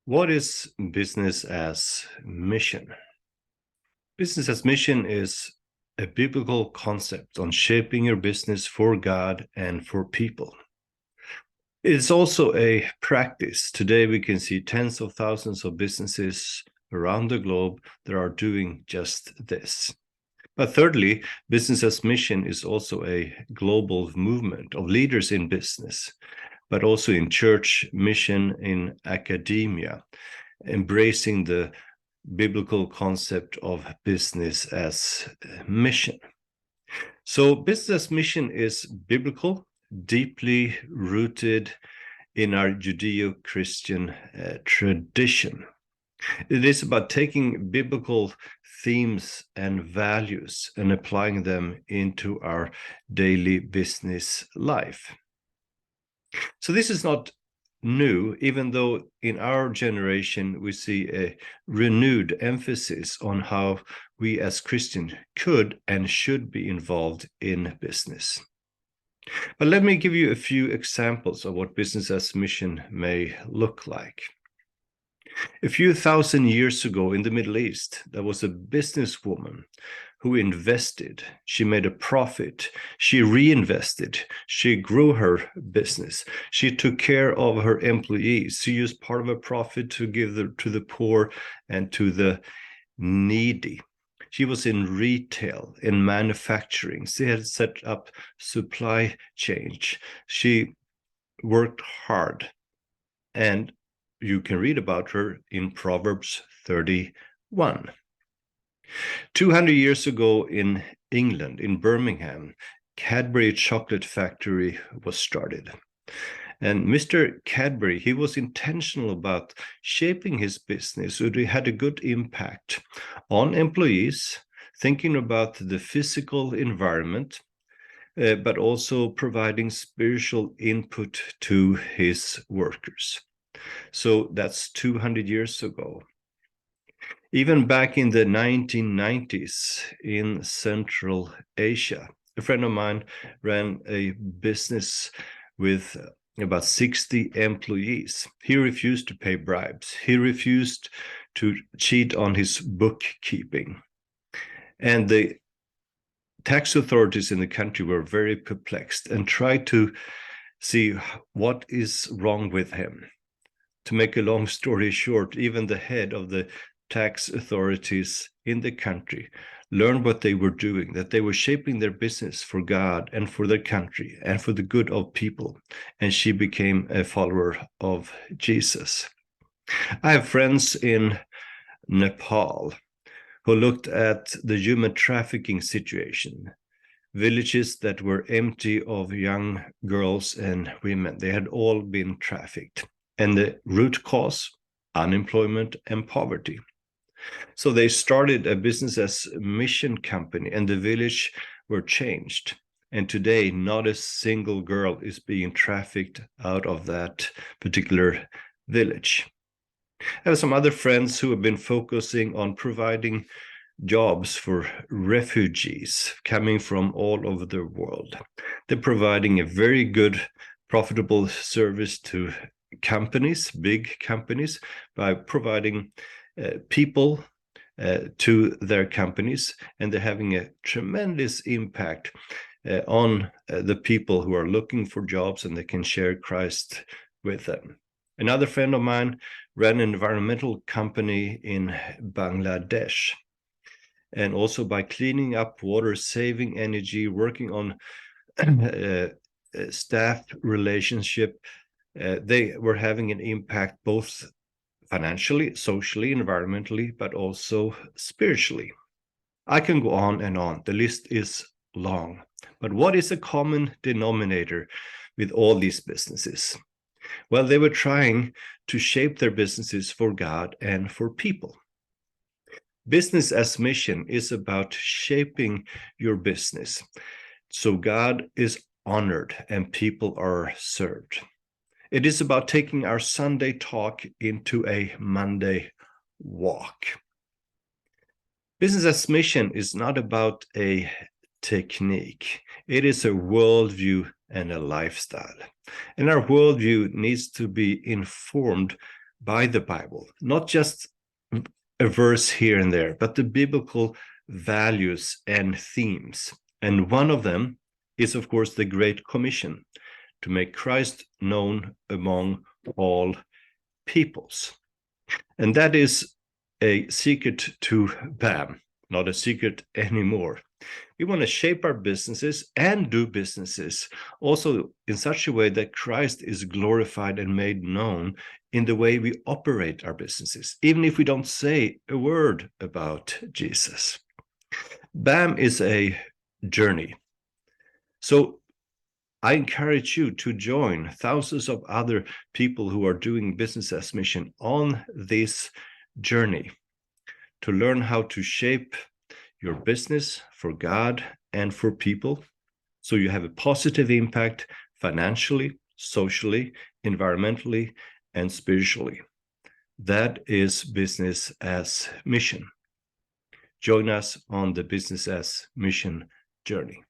What is business as mission? Business as mission is a biblical concept on shaping your business for God and for people. It's also a practice. Today, we can see tens of thousands of businesses around the globe that are doing just this. But thirdly, business as mission is also a global movement of leaders in business, but also in church, mission, in academia, embracing the biblical concept of business as mission. So business mission is biblical, deeply rooted in our Judeo-Christian tradition. It is about taking biblical themes and values and applying them into our daily business life. So this is not new, even though in our generation we see a renewed emphasis on how we as Christians could and should be involved in business. But let me give you a few examples of what business as mission may look like. A few thousand years ago in the Middle East, there was a businesswoman who invested. She made a profit. She reinvested. She grew her business. She took care of her employees. She used part of her profit to give to the poor and to the needy. She was in retail, in manufacturing. She had set up supply chains. She worked hard. And you can read about her in Proverbs 31. 200 years ago in England, in Birmingham, Cadbury chocolate factory was started. And Mr. Cadbury, he was intentional about shaping his business so he had a good impact on employees, thinking about the physical environment, but also providing spiritual input to his workers. So that's 200 years ago. Even back in the 1990s in Central Asia, a friend of mine ran a business with about 60 employees. He refused to pay bribes. He refused to cheat on his bookkeeping. And the tax authorities in the country were very perplexed and tried to see what is wrong with him. To make a long story short, even the head of the tax authorities in the country learned what they were doing, that they were shaping their business for God and for their country and for the good of people. And she became a follower of Jesus. I have friends in Nepal who looked at the human trafficking situation, villages that were empty of young girls and women. They had all been trafficked. And the root cause, unemployment and poverty. So they started a business as mission company, and the village were changed. And today, not a single girl is being trafficked out of that particular village. I have some other friends who have been focusing on providing jobs for refugees coming from all over the world. They're providing a very good, profitable service to companies, big companies, by providing people to their companies, and they're having a tremendous impact on the people who are looking for jobs, and they can share Christ with them. Another friend of mine ran an environmental company in Bangladesh, and also by cleaning up water, saving energy, working on staff relationship, they were having an impact both financially, socially, environmentally, but also spiritually. I can go on and on. The list is long. But what is a common denominator with all these businesses? Well, they were trying to shape their businesses for God and for people. Business as mission is about shaping your business so God is honored and people are served. It is about taking our Sunday talk into a Monday walk. Business as mission is not about a technique. It is a worldview and a lifestyle. And our worldview needs to be informed by the Bible, not just a verse here and there, but the biblical values and themes. And one of them is, of course, the Great Commission, to make Christ known among all peoples. And that is a secret to BAM, not a secret anymore. We want to shape our businesses and do businesses also in such a way that Christ is glorified and made known in the way we operate our businesses, even if we don't say a word about Jesus. BAM is a journey. So I encourage you to join thousands of other people who are doing business as mission on this journey to learn how to shape your business for God and for people, so you have a positive impact financially, socially, environmentally, and spiritually. That is business as mission. Join us on the business as mission journey.